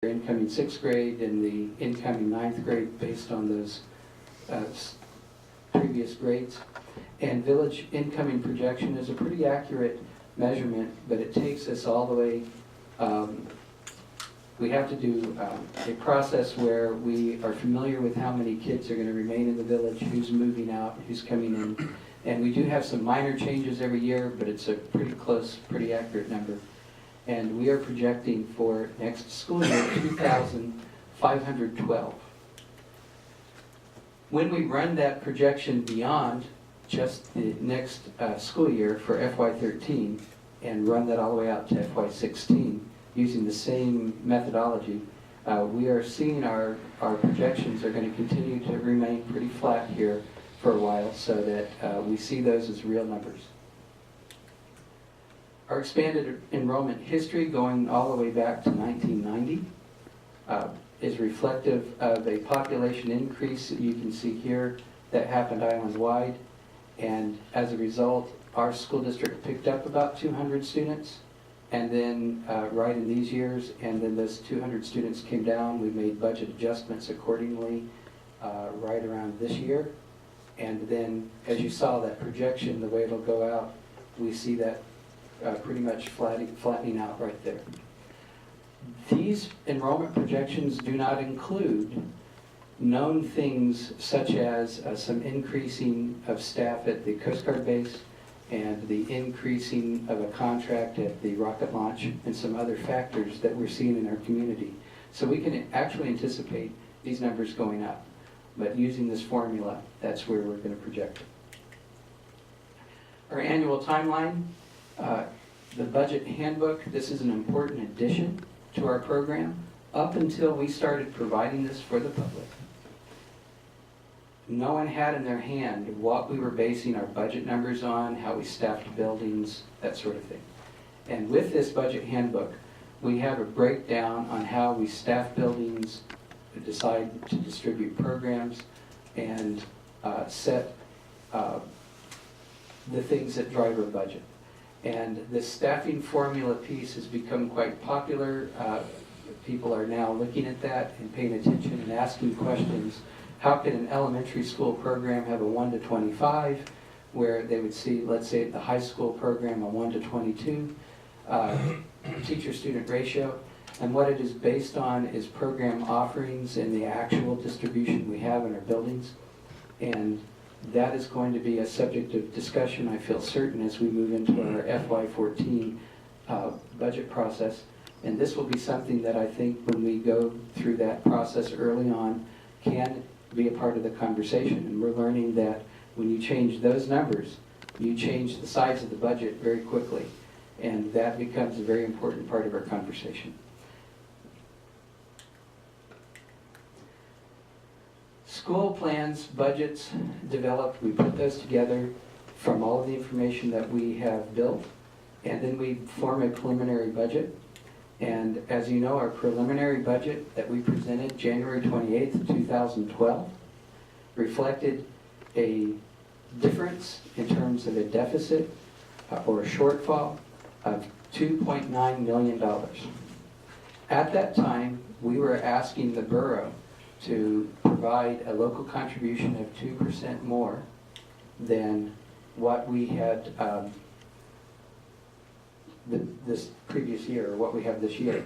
incoming 6th grade and the incoming 9th grade based on those previous grades. And village incoming projection is a pretty accurate measurement, but it takes us all the way. We have to do a process where we are familiar with how many kids are going to remain in the village, who's moving out, who's coming in. And we do have some minor changes every year, but it's a pretty close, pretty accurate number. And we are projecting for next school year 2,512. When we run that projection beyond just the next school year for FY13 and run that all the way out to FY16 using the same methodology, we are seeing our projections are going to continue to remain pretty flat here for a while, so that we see those as real numbers. Our expanded enrollment history, going all the way back to 1990, is reflective of a population increase that you can see here that happened island-wide. And as a result, our school district picked up about 200 students, and then right in these years, and then those 200 students came down. We made budget adjustments accordingly right around this year. And then, as you saw that projection, the way it'll go out, we see that pretty much flattening out right there. These enrollment projections do not include known things such as some increasing of staff at the Coast Guard base and the increasing of a contract at the rocket launch and some other factors that we're seeing in our community. So we can actually anticipate these numbers going up. But using this formula, that's where we're going to project it. Our annual timeline, the budget handbook, this is an important addition to our program. Up until we started providing this for the public, no one had in their hand what we were basing our budget numbers on, how we staffed buildings, that sort of thing. And with this budget handbook, we have a breakdown on how we staff buildings, decide to distribute programs, and set the things that drive our budget. And the staffing formula piece has become quite popular. People are now looking at that and paying attention and asking questions. How can an elementary school program have a 1 to 25, where they would see, let's say at the high school program, a 1 to 22 teacher-student ratio? And what it is based on is program offerings and the actual distribution we have in our buildings. And that is going to be a subject of discussion, I feel certain, as we move into our FY14 budget process. And this will be something that I think when we go through that process early on can be a part of the conversation. And we're learning that when you change those numbers, you change the size of the budget very quickly. And that becomes a very important part of our conversation. School plans, budgets developed, we put those together from all of the information that we have built, and then we form a preliminary budget. And as you know, our preliminary budget that we presented January 28th, 2012 reflected a difference in terms of a deficit or a shortfall of $2.9 million. At that time, we were asking the borough to provide a local contribution of 2% more than what we had this previous year, or what we have this year.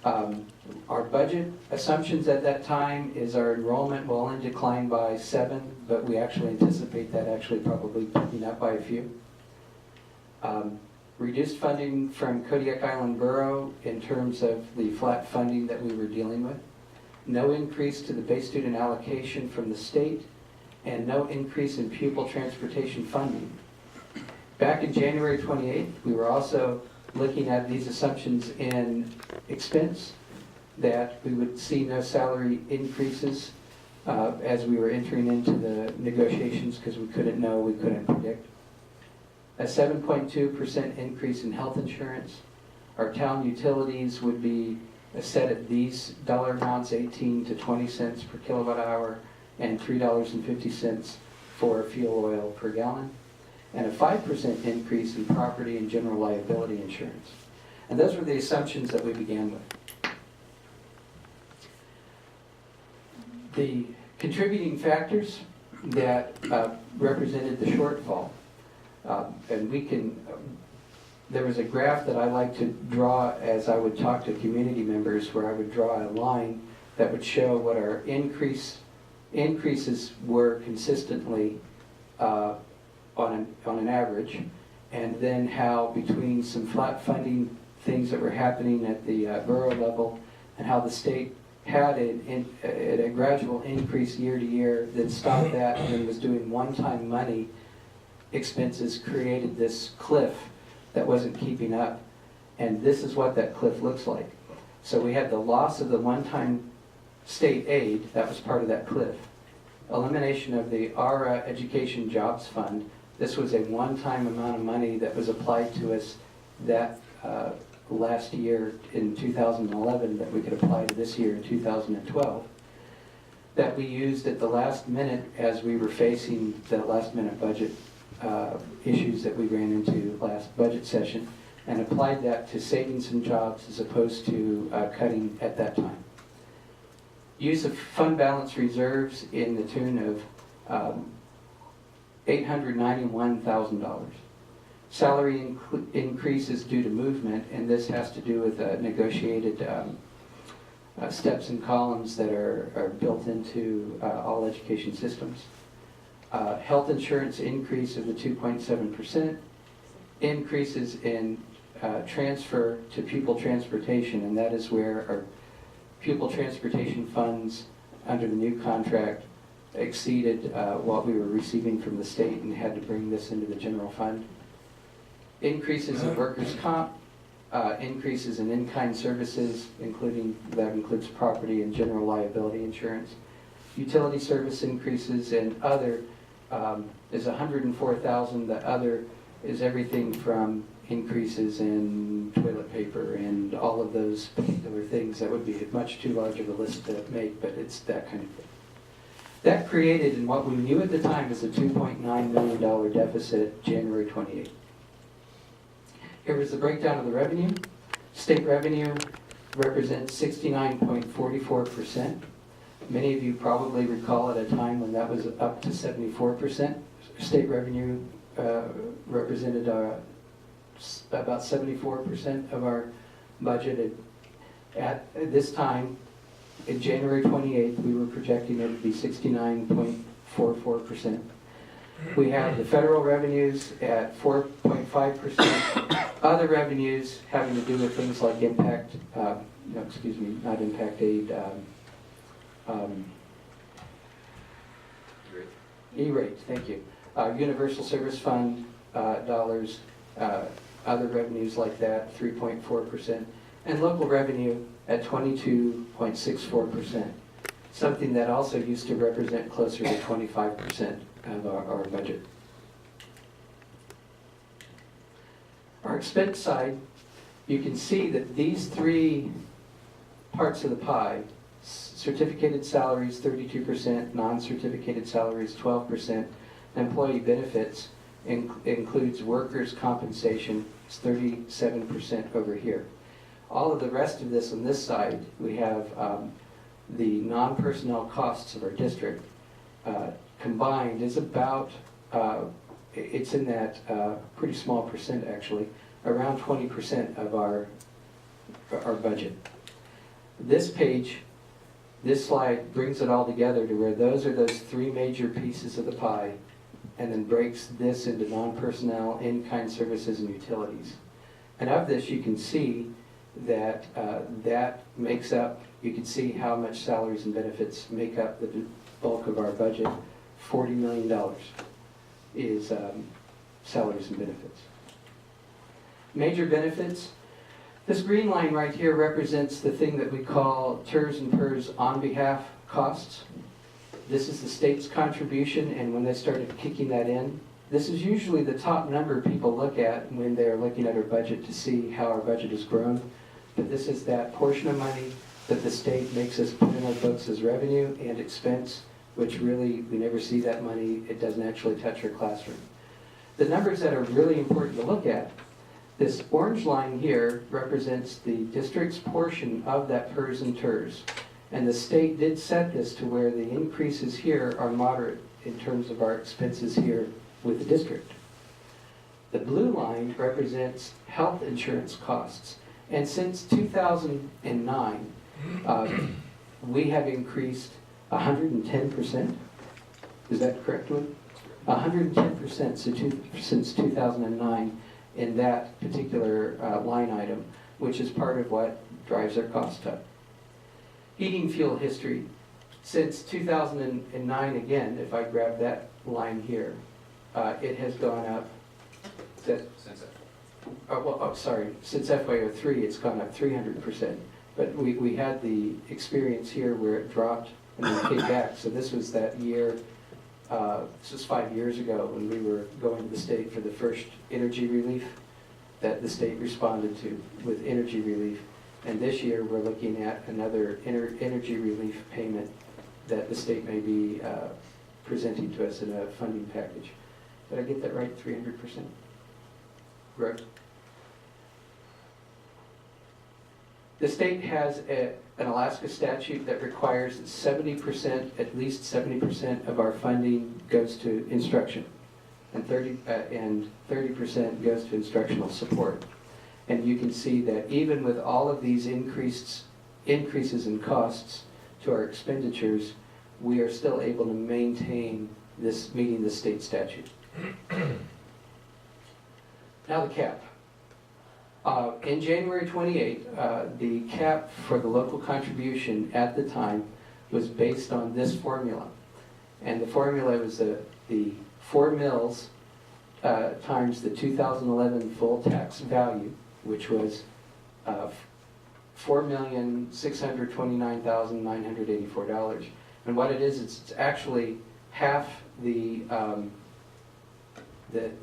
Our budget assumptions at that time is our enrollment will only decline by 7, but we actually anticipate that actually probably picking up by a few. Reduced funding from Kodiak Island Borough in terms of the flat funding that we were dealing with. No increase to the base student allocation from the state, and no increase in pupil transportation funding. Back in January 28th, we were also looking at these assumptions in expense, that we would see no salary increases as we were entering into the negotiations, because we couldn't know, we couldn't predict. A 7.2% increase in health insurance. Our town utilities would be set at these dollar amounts, 18 to 20 cents per kilowatt hour and $3.50 for fuel oil per gallon, and a 5% increase in property and general liability insurance. And those were the assumptions that we began with. The contributing factors that represented the shortfall, and we can, there was a graph that I like to draw as I would talk to community members, where I would draw a line that would show what our increases were consistently on an average, and then how between some flat funding things that were happening at the borough level, and how the state had a gradual increase year to year, then stopped that and then was doing one-time money expenses, created this cliff that wasn't keeping up. And this is what that cliff looks like. So we had the loss of the one-time state aid, that was part of that cliff. Elimination of the ARA Education Jobs Fund. This was a one-time amount of money that was applied to us that last year in 2011 that we could apply to this year in 2012, that we used at the last minute as we were facing the last minute budget issues that we ran into last budget session, and applied that to savings and jobs as opposed to cutting at that time. Use of fund balance reserves in the tune of $891,000. Salary increases due to movement, and this has to do with negotiated steps and columns that are built into all education systems. Health insurance increase of the 2.7%. Increases in transfer to pupil transportation, and that is where our pupil transportation funds under the new contract exceeded what we were receiving from the state and had to bring this into the general fund. Increases in workers' comp, increases in in-kind services, that includes property and general liability insurance. Utility service increases, and other is $104,000. The other is everything from increases in toilet paper and all of those particular things. That would be much too large of a list to make, but it's that kind of thing. That created in what we knew at the time as a $2.9 million deficit January 28th. Here was the breakdown of the revenue. State revenue represents 69.44%. Many of you probably recall at a time when that was up to 74%. State revenue represented about 74% of our budget. At this time, in January 28th, we were projecting it to be 69.44%. We have the federal revenues at 4.5%. Other revenues having to do with things like impact, not impact aid, E-rate, thank you. Universal Service Fund dollars, other revenues like that, 3.4%. And local revenue at 22.64%. Something that also used to represent closer to 25% of our budget. Our expense side, you can see that these three parts of the pie, certificated salaries 32%, non-certificated salaries 12%, employee benefits includes workers' compensation, it's 37% over here. All of the rest of this on this side, we have the non-personnel costs of our district combined is about, it's in that pretty small percent actually, around 20% of our budget. This page, this slide brings it all together to where those are those three major pieces of the pie, and then breaks this into non-personnel, in-kind services, and utilities. And of this you can see that that makes up, you can see how much salaries and benefits make up the bulk of our budget. $40 million is salaries and benefits. Major benefits. This green line right here represents the thing that we call TERS and PERS on behalf costs. This is the state's contribution, and when they started kicking that in, this is usually the top number people look at when they're looking at our budget to see how our budget has grown. But this is that portion of money that the state makes us put in our books as revenue and expense, which really, we never see that money. It doesn't actually touch our classroom. The numbers that are really important to look at, this orange line here represents the district's portion of that PERS and TERS. And the state did set this to where the increases here are moderate in terms of our expenses here with the district. The blue line represents health insurance costs. And since 2009, we have increased 110%. Is that correct, Wood? 110% since 2009 in that particular line item, which is part of what drives our cost up. Heating fuel history. Since 2009, again, if I grab that line here, it has gone up. Since FY03, it's gone up 300%. But we had the experience here where it dropped and then came back. So this was that year, this was 5 years ago when we were going to the state for the first energy relief that the state responded to with energy relief. And this year we're looking at another energy relief payment that the state may be presenting to us in a funding package. Did I get that right? 300%? Correct. The state has an Alaska statute that requires that 70%, at least 70% of our funding goes to instruction, and 30% goes to instructional support. And you can see that even with all of these increases in costs to our expenditures, we are still able to maintain this, meeting the state statute. Now the cap. In January 28, the cap for the local contribution at the time was based on this formula. And the formula was the 4 mills times the 2011 full tax value, which was $4,629,984. And what it is, it's actually half the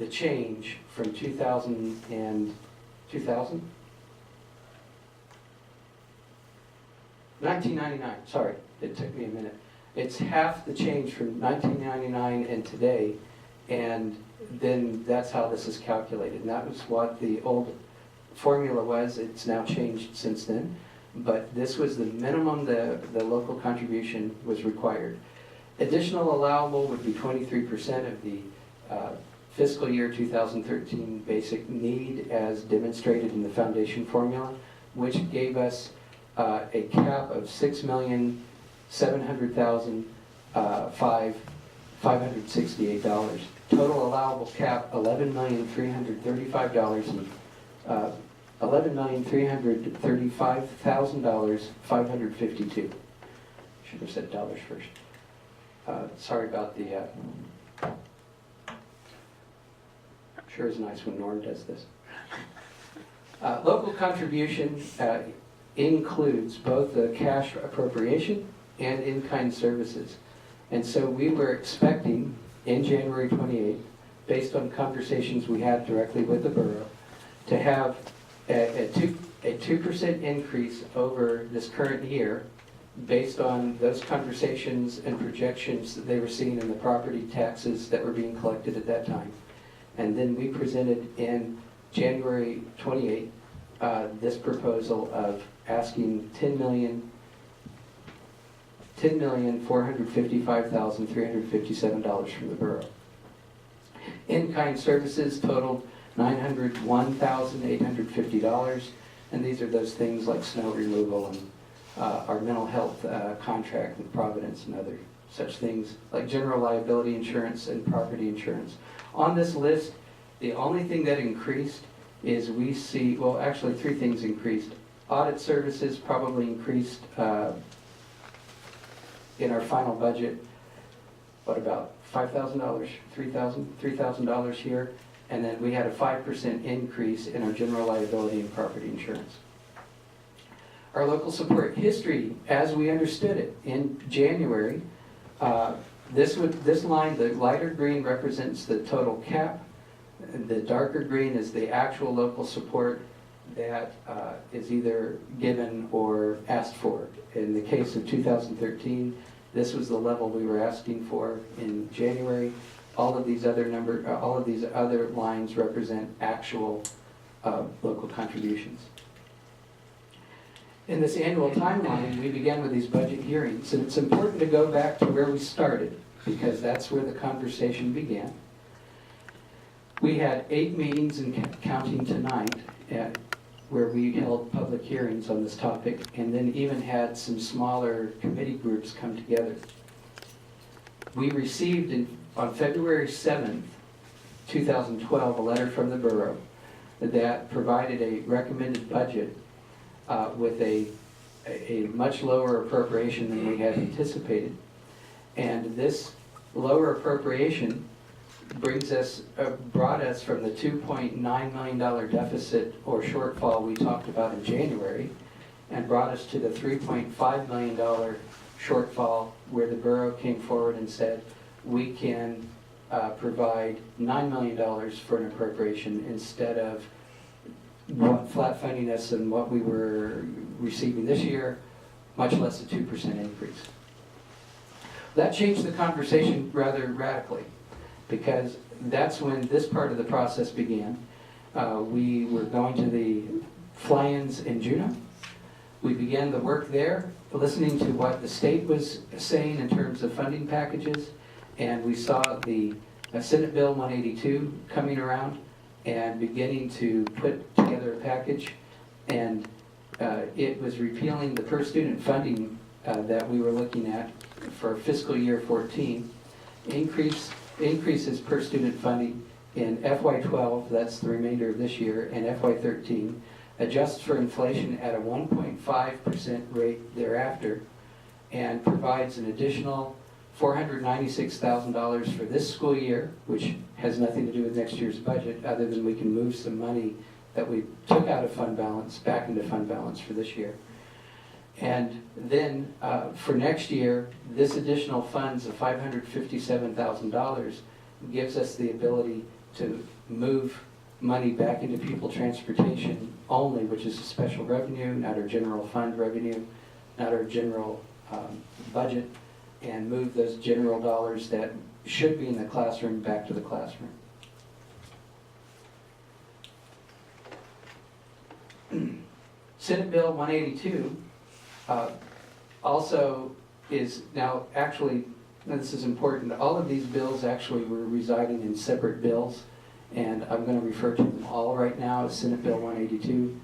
change from 2000 and 2000? 1999, sorry, it took me a minute. It's half the change from 1999 and today, and then that's how this is calculated. And that was what the old formula was. It's now changed since then, but this was the minimum the local contribution was required. Additional allowable would be 23% of the fiscal year 2013 basic need as demonstrated in the foundation formula, which gave us a cap of $6,700,568. Total allowable cap $11,335,552. Should have said dollars first. Sorry about the. Sure is nice when Norm does this. Local contribution includes both the cash appropriation and in-kind services. And so we were expecting in January 28th, based on conversations we had directly with the borough, to have a 2% increase over this current year based on those conversations and projections that they were seeing in the property taxes that were being collected at that time. And then we presented in January 28th this proposal of asking $10,455,357 from the borough. In-kind services totaled $901,850, and these are those things like snow removal and our mental health contract with Providence and other such things like general liability insurance and property insurance. On this list, the only thing that increased is we see, well, actually 3 things increased. Audit services probably increased in our final budget, what about $5,000, $3,000 here, and then we had a 5% increase in our general liability and property insurance. Our local support history, as we understood it in January, this line, the lighter green represents the total cap, the darker green is the actual local support that is either given or asked for. In the case of 2013, this was the level we were asking for in January. All of these other lines represent actual local contributions. In this annual timeline, we began with these budget hearings, and it's important to go back to where we started, because that's where the conversation began. We had 8 meetings and counting tonight where we held public hearings on this topic, and then even had some smaller committee groups come together. We received on February 7th, 2012, a letter from the borough that provided a recommended budget with a much lower appropriation than we had anticipated. And this lower appropriation brought us from the $2.9 million deficit or shortfall we talked about in January, and brought us to the $3.5 million shortfall, where the borough came forward and said we can provide $9 million for an appropriation instead of flat funding us and what we were receiving this year, much less a 2% increase. That changed the conversation rather radically, because that's when this part of the process began. We were going to the fly-ins in Juneau. We began the work there, listening to what the state was saying in terms of funding packages, and we saw the Senate Bill 182 coming around and beginning to put together a package, and it was repealing the per student funding that we were looking at for fiscal year 14, increases per student funding in FY12, that's the remainder of this year, and FY13, adjusts for inflation at a 1.5% rate thereafter, and provides an additional $496,000 for this school year, which has nothing to do with next year's budget, other than we can move some money that we took out of fund balance back into fund balance for this year. And then for next year, this additional funds of $557,000 gives us the ability to move money back into pupil transportation only, which is a special revenue, not our general fund revenue, not our general budget, and move those general dollars that should be in the classroom back to the classroom. Senate Bill 182 also is now actually, and this is important, all of these bills actually were residing in separate bills, and I'm going to refer to them all right now as Senate Bill 182.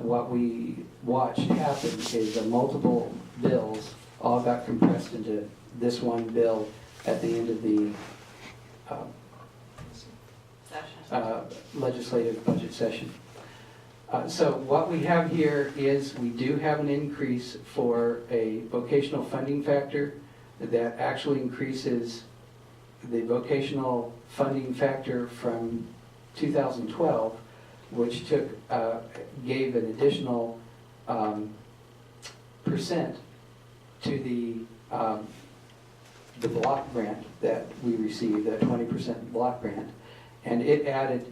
What we watched happen is multiple bills all got compressed into this one bill at the end of the legislative budget session. So what we have here is we do have an increase for a vocational funding factor that actually increases the vocational funding factor from 2012, which gave an additional percent to the block grant that we received, that 20% block grant, and it added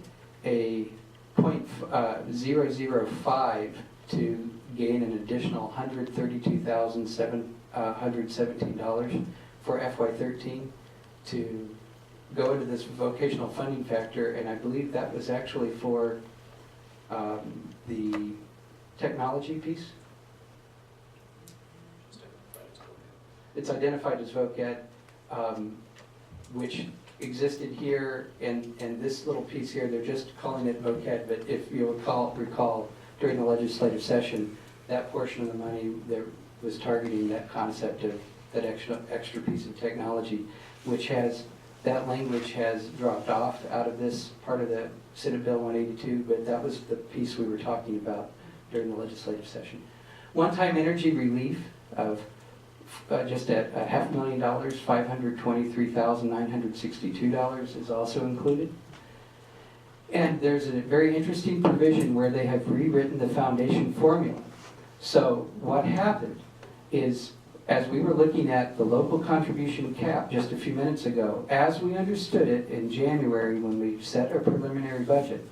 a .005 to gain an additional $132,717 for FY13 to go into this vocational funding factor, and I believe that was actually for the technology piece. It's identified as VOCAD, which existed here, and this little piece here, they're just calling it VOCAD, but if you recall during the legislative session, that portion of the money that was targeting that concept of that extra piece of technology, which that language has dropped off out of this part of the Senate Bill 182, but that was the piece we were talking about during the legislative session. One-time energy relief of just at $500,000, $523,962 is also included. And there's a very interesting provision where they have rewritten the foundation formula. So what happened is, as we were looking at the local contribution cap just a few minutes ago, as we understood it in January when we set our preliminary budget,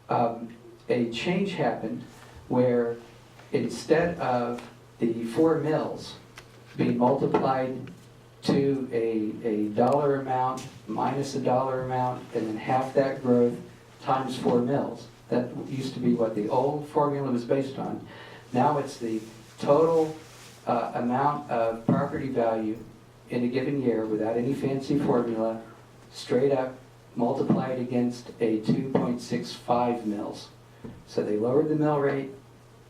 a change happened where instead of the 4 mills being multiplied to a dollar amount minus a dollar amount and then half that growth times 4 mills. That used to be what the old formula was based on. Now it's the total amount of property value in a given year without any fancy formula, straight up multiplied against a 2.65 mils. So they lowered the mill rate,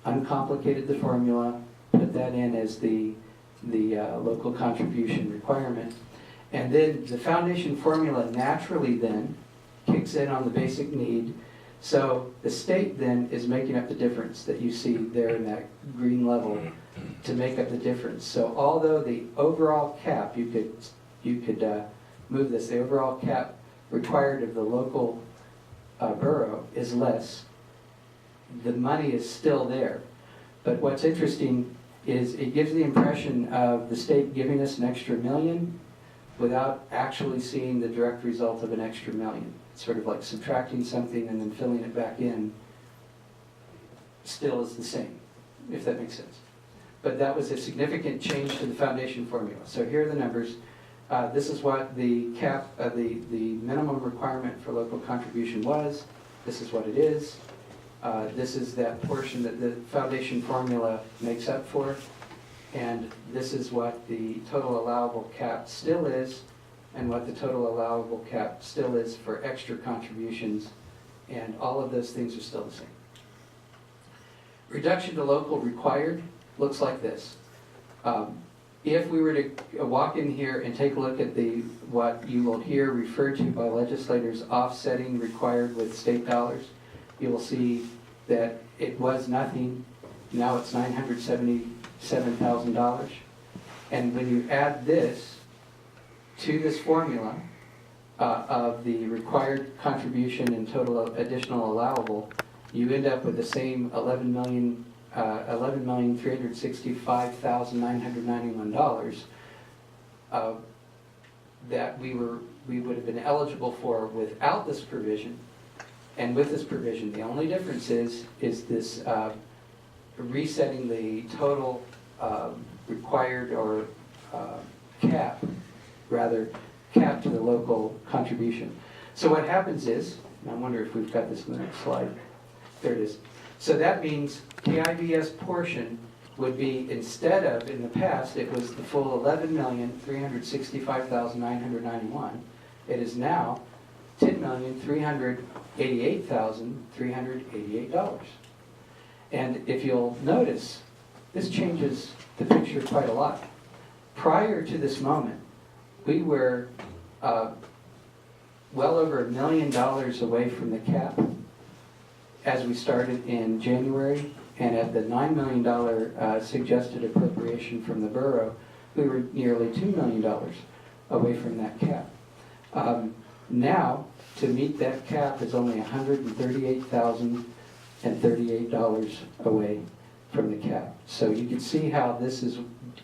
uncomplicated the formula, put that in as the local contribution requirement. And then the foundation formula naturally then kicks in on the basic need. So the state then is making up the difference that you see there in that green level to make up the difference. So although the overall cap, you could move this, the overall cap required of the local borough is less, the money is still there. But what's interesting is it gives the impression of the state giving us an extra million without actually seeing the direct result of an extra million. It's sort of like subtracting something and then filling it back in still is the same, if that makes sense. But that was a significant change to the foundation formula. So here are the numbers. This is what the cap, the minimum requirement for local contribution was. This is what it is. This is that portion that the foundation formula makes up for. And this is what the total allowable cap still is, and what the total allowable cap still is for extra contributions. And all of those things are still the same. Reduction to local required looks like this. If we were to walk in here and take a look at what you will hear referred to by legislators offsetting required with state dollars, you will see that it was nothing. Now it's $977,000. And when you add this to this formula of the required contribution and total additional allowable, you end up with the same $11,365,991 that we would have been eligible for without this provision. And with this provision, the only difference is this resetting the total required or cap to the local contribution. So what happens is, and I wonder if we've got this in the next slide. There it is. So that means KIBS portion would be, instead of, in the past, it was the full $11,365,991. It is now $10,388,388. And if you'll notice, this changes the picture quite a lot. Prior to this moment, we were well over $1 million away from the cap as we started in January, and at the $9 million suggested appropriation from the borough, we were nearly $2 million away from that cap. Now, to meet that cap is only $138,038 away from the cap. So you can see how this is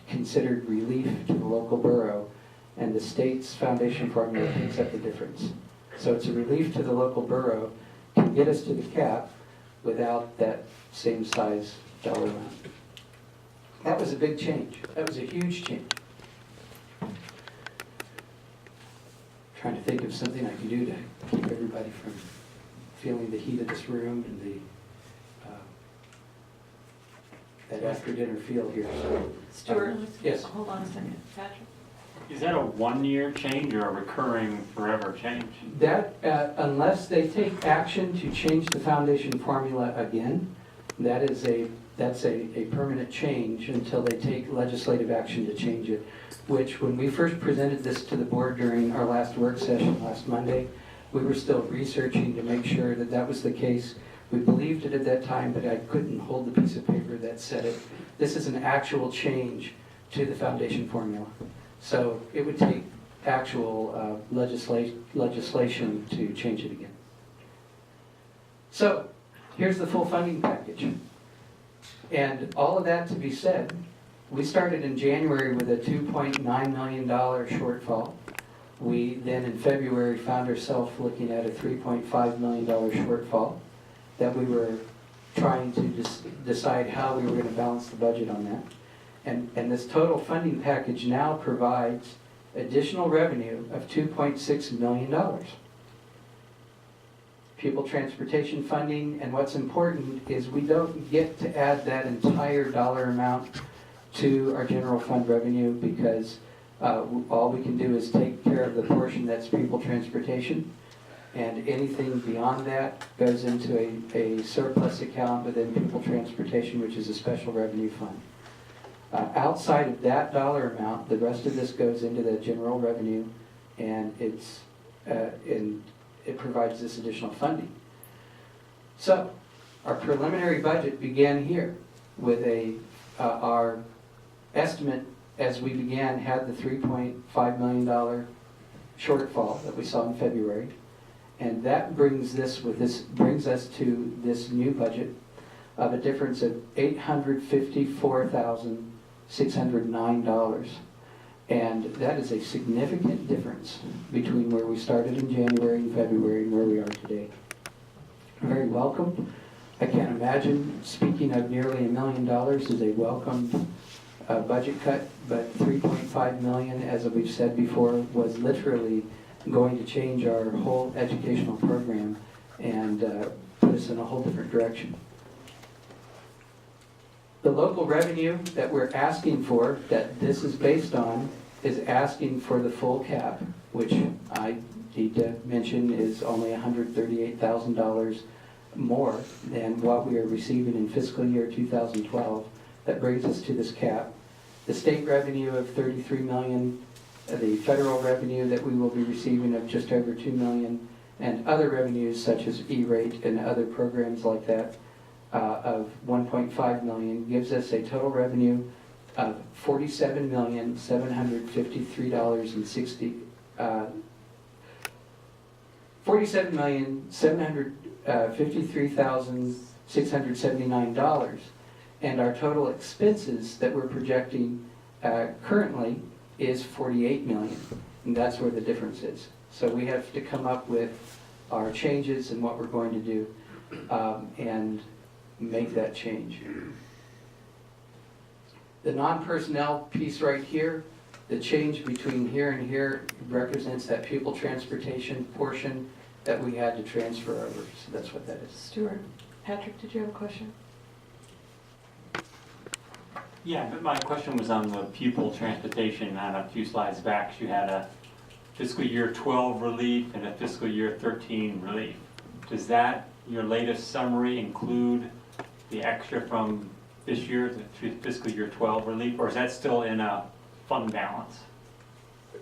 considered relief to the local borough, and the state's foundation formula picks up the difference. So it's a relief to the local borough to get us to the cap without that same size dollar amount. That was a big change. That was a huge change. Trying to think of something I can do to keep everybody from feeling the heat of this room and that after dinner feel here. So, Stuart? Yes. Hold on a second. Patrick? Is that a one-year change or a recurring forever change? That, unless they take action to change the foundation formula again, that's a permanent change until they take legislative action to change it, which when we first presented this to the board during our last work session last Monday, we were still researching to make sure that that was the case. We believed it at that time, but I couldn't hold the piece of paper that said it. This is an actual change to the foundation formula. So it would take actual legislation to change it again. So here's the full funding package. And all of that to be said, we started in January with a $2.9 million shortfall. We then in February found ourselves looking at a $3.5 million shortfall that we were trying to decide how we were going to balance the budget on that. And this total funding package now provides additional revenue of $2.6 million. pupil transportation funding, and what's important is we don't get to add that entire dollar amount to our general fund revenue because all we can do is take care of the portion that's pupil transportation, and anything beyond that goes into a surplus account within pupil transportation, which is a special revenue fund. Outside of that dollar amount, the rest of this goes into the general revenue, and it provides this additional funding. So, our preliminary budget began here with our estimate as we began had the $3.5 million shortfall that we saw in February, and that brings us to this new budget of a difference of $854,609. And that is a significant difference between where we started in January and February and where we are today. Very welcome. I can't imagine, speaking of nearly $1 million is a welcome budget cut, but $3.5 million, as we've said before, was literally going to change our whole educational program and put us in a whole different direction. The local revenue that we're asking for, that this is based on, is asking for the full cap, which I need to mention is only $138,000 more than what we are receiving in fiscal year 2012. That brings us to this cap. The state revenue of $33 million, the federal revenue that we will be receiving of just over $2 million, and other revenues such as E-rate and other programs like that of $1.5 million gives us a total revenue of $47,753,679, and our total expenses that we're projecting currently is $48 million, and that's where the difference is. So we have to come up with our changes and what we're going to do and make that change. The non-personnel piece right here, the change between here and here represents that pupil transportation portion that we had to transfer over. So that's what that is. Stuart, Patrick, did you have a question? Yeah, but my question was on the pupil transportation. On a few slides back, you had a fiscal year 12 relief and a fiscal year 13 relief. Does that, your latest summary, include the extra from this year, the fiscal year 12 relief, or is that still in a fund balance?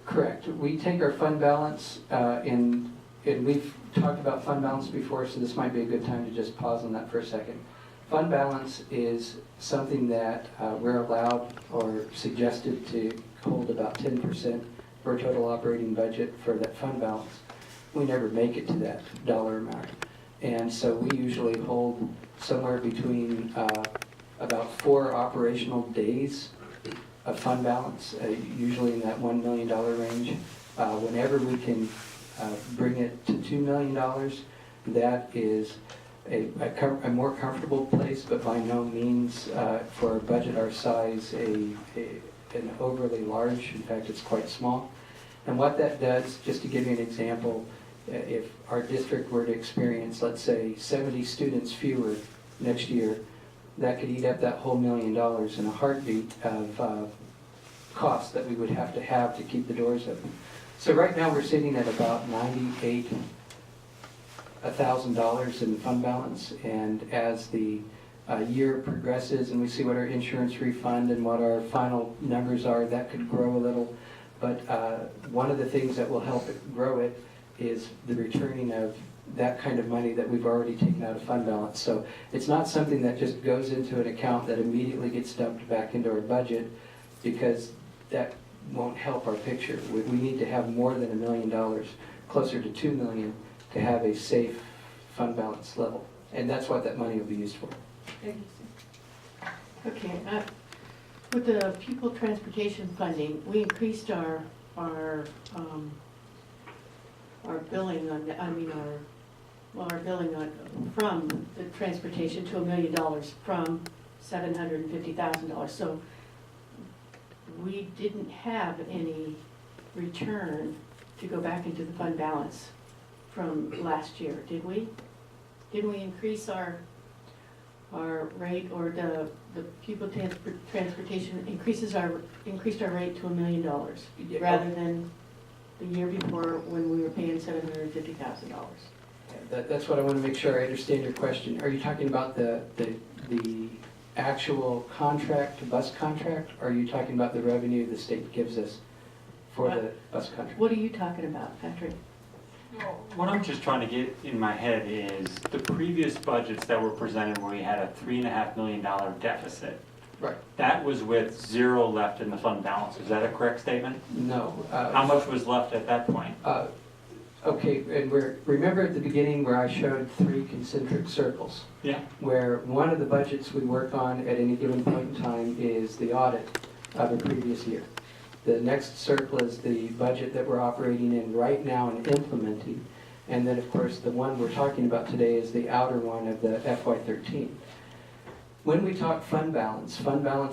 Correct. We take our fund balance and we've talked about fund balance before, so this might be a good time to just pause on that for a second. Fund balance is something that we're allowed or suggested to hold about 10% for a total operating budget for that fund balance. We never make it to that dollar amount. And so we usually hold somewhere between about 4 operational days of fund balance, usually in that $1 million range. Whenever we can bring it to $2 million, that is a more comfortable place, but by no means for a budget our size an overly large. In fact, it's quite small. And what that does, just to give you an example, if our district were to experience, let's say, 70 students fewer next year, that could eat up that whole $1 million in a heartbeat of costs that we would have to keep the doors open. So right now we're sitting at about $98,000 in fund balance, and as the year progresses and we see what our insurance refund and what our final numbers are, that could grow a little. But one of the things that will help it grow it is the returning of that kind of money that we've already taken out of fund balance. So it's not something that just goes into an account that immediately gets dumped back into our budget, because that won't help our picture. We need to have more than $1 million, closer to $2 million, to have a safe fund balance level. And that's what that money will be used for. Okay, with the pupil transportation funding, we increased our billing on, our billing on, from the transportation to $1 million from $750,000. So we didn't have any return to go back into the fund balance from last year, did we? didn't we increase our rate, or the pupil transportation increased our rate to $1 million, Yeah. rather than the year before when we were paying $750,000. That's what I want to make sure I understand your question. Are you talking about the actual contract, bus contract? Or are you talking about the revenue the state gives us for the bus contract? What are you talking about, Patrick? What I'm just trying to get in my head is the previous budgets that were presented where we had a $3.5 million deficit. Right. That was with zero left in the fund balance. Is that a correct statement? No. How much was left at that point? Okay, and remember at the beginning where I showed 3 concentric circles? Yeah. Where one of the budgets we work on at any given point in time is the audit of a previous year. The next circle is the budget that we're operating in right now and implementing. And then, of course, the one we're talking about today is the outer one of the FY13. When we talk fund balance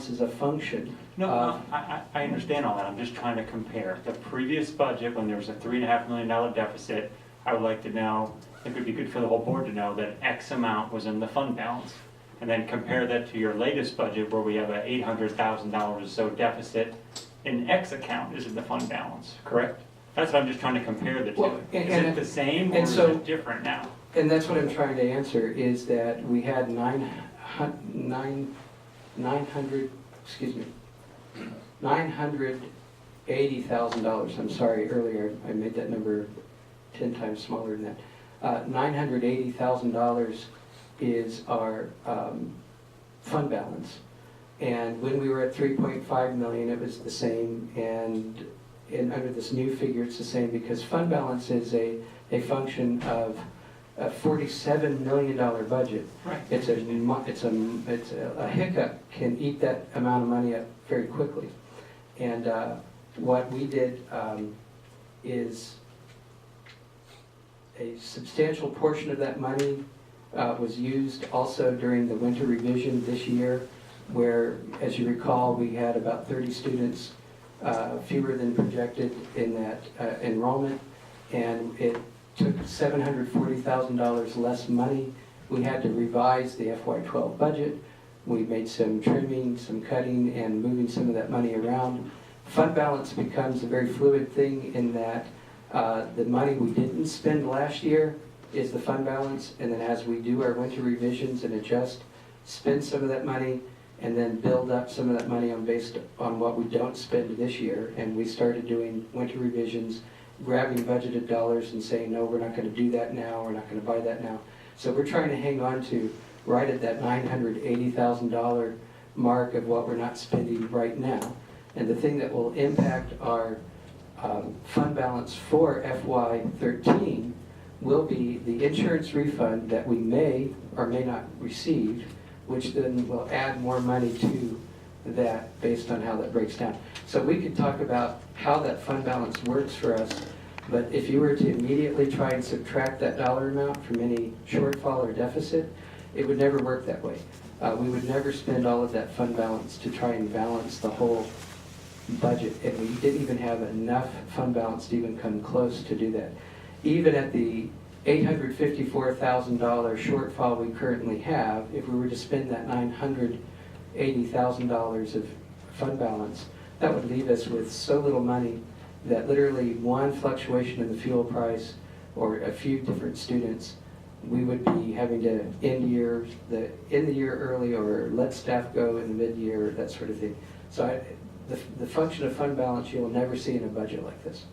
is a function No, of... I understand all that. I'm just trying to compare. The previous budget, when there was a $3.5 million deficit, I would like to know, I think it would be good for the whole board to know that X amount was in the fund balance. And then compare that to your latest budget where we have a $800,000 or so deficit, and X account is in the fund balance, correct? That's what I'm just trying to compare the two. Well, Is it the same or and is so- it different now? And that's what I'm trying to answer, is that we had $980,000, I'm sorry, earlier I made that number 10 times smaller than that. $980,000 is our fund balance. And when we were at 3.5 million, it was the same, and under this new figure, it's the same, because fund balance is a function of a $47 million budget. Right. It's a hiccup can eat that amount of money up very quickly. And what we did is a substantial portion of that money was used also during the winter revision this year, where, as you recall, we had about 30 students fewer than projected in that enrollment, and it took $740,000 less money. We had to revise the FY12 budget. We made some trimming, some cutting, and moving some of that money around. Fund balance becomes a very fluid thing in that the money we didn't spend last year is the fund balance, and then as we do our winter revisions and adjust, spend some of that money, and then build up some of that money based on what we don't spend this year. And we started doing winter revisions, grabbing budgeted dollars and saying, no, we're not going to do that now, we're not going to buy that now. So we're trying to hang on to right at that $980,000 mark of what we're not spending right now. And the thing that will impact our fund balance for FY13 will be the insurance refund that we may or may not receive, which then will add more money to that based on how that breaks down. So we could talk about how that fund balance works for us, but if you were to immediately try and subtract that dollar amount from any shortfall or deficit, it would never work that way. We would never spend all of that fund balance to try and balance the whole budget, and we didn't even have enough fund balance to even come close to do that. Even at the $854,000 shortfall we currently have, if we were to spend that $980,000 of fund balance, that would leave us with so little money that literally one fluctuation in the fuel price or a few different students, we would be having to end the year early, or let staff go in the mid-year, that sort of thing. So the function of fund balance you'll never see in a budget like this.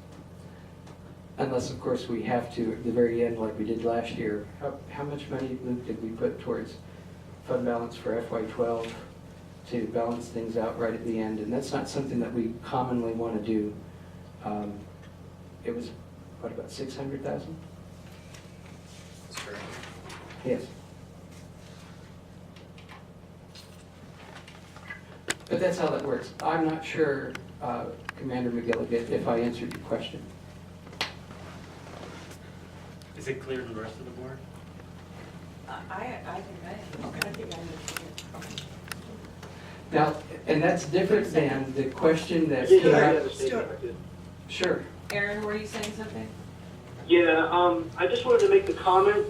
Unless, of course, we have to, at the very end, like we did last year. How much money, Luke, did we put towards fund balance for FY12 to balance things out right at the end? And that's not something that we commonly want to do. It was, what, about 600,000? That's correct. Yes. But that's how that works. I'm not sure, Commander McGilligan, if I answered your question. Is it clear to the rest of the board? I think I understand. Now, and that's different than the question that came up. Sure. Aaron, were you saying something? Yeah, I just wanted to make the comment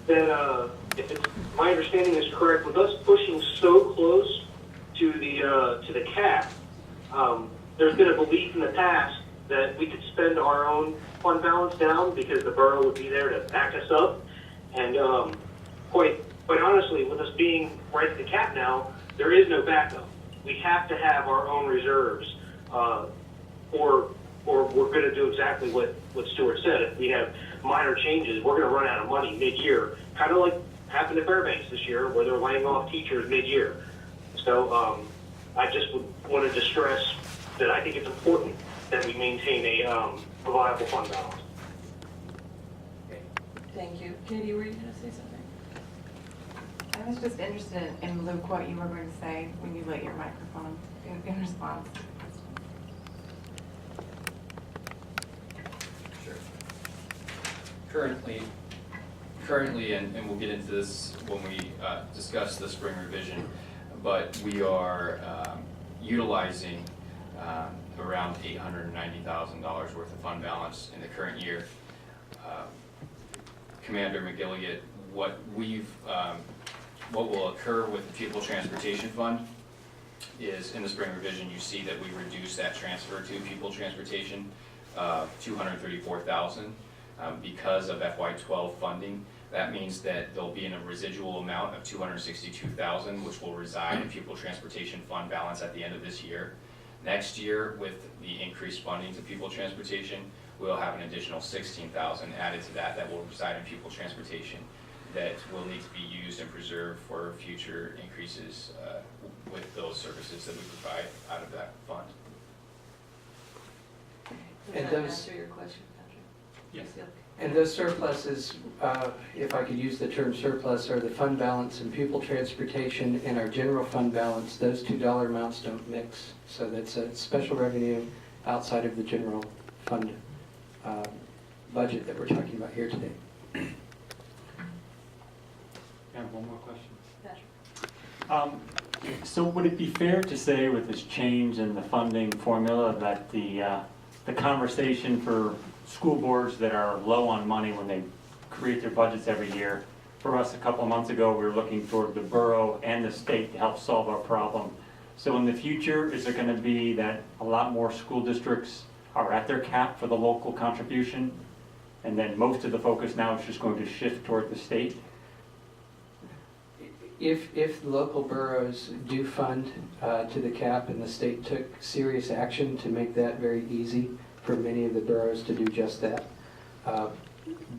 that if it's, my understanding is correct, with us pushing so close to the cap, there's been a belief in the past that we could spend our own fund balance down because the borough would be there to back us up. And quite honestly, with us being right at the cap now, there is no backup. We have to have our own reserves, or we're going to do exactly what Stuart said. If we have minor changes, we're going to run out of money mid-year, kind of like happened to Fairbanks this year, where they're laying off teachers mid-year. So I just wanted to stress that I think it's important that we maintain a viable fund balance. Thank you. Katie, were you going to say something? I was just interested in Luke, what you were going to say when you lit your microphone in response. Sure. Currently, and we'll get into this when we discuss the spring revision, but we are utilizing around $890,000 worth of fund balance in the current year. Commander McGilligan, what will occur with the Pupil Transportation Fund is in the spring revision, you see that we reduced that transfer to Pupil Transportation, $234,000 because of FY12 funding. That means that there'll be in a residual amount of $262,000, which will reside in Pupil Transportation Fund balance at the end of this year. Next year, with the increased funding to Pupil Transportation, we'll have an additional $16,000 added to that will reside in Pupil Transportation that will need to be used and preserved for future increases with those services that we provide out of that fund. Does And that those- answer your question, Patrick? Yes. Yep. And those surpluses, if I could use the term surplus, are the fund balance and pupil transportation and our general fund balance. Those two dollar amounts don't mix. So that's a special revenue outside of the general fund budget that we're talking about here today. I have one more question. Patrick? So would it be fair to say with this change in the funding formula that the conversation for school boards that are low on money when they create their budgets every year, for us a couple of months ago, we were looking toward the borough and the state to help solve our problem. So in the future, is there going to be that a lot more school districts are at their cap for the local contribution? And then most of the focus now is just going to shift toward the state? If local boroughs do fund to the cap and the state took serious action to make that very easy for many of the boroughs to do just that,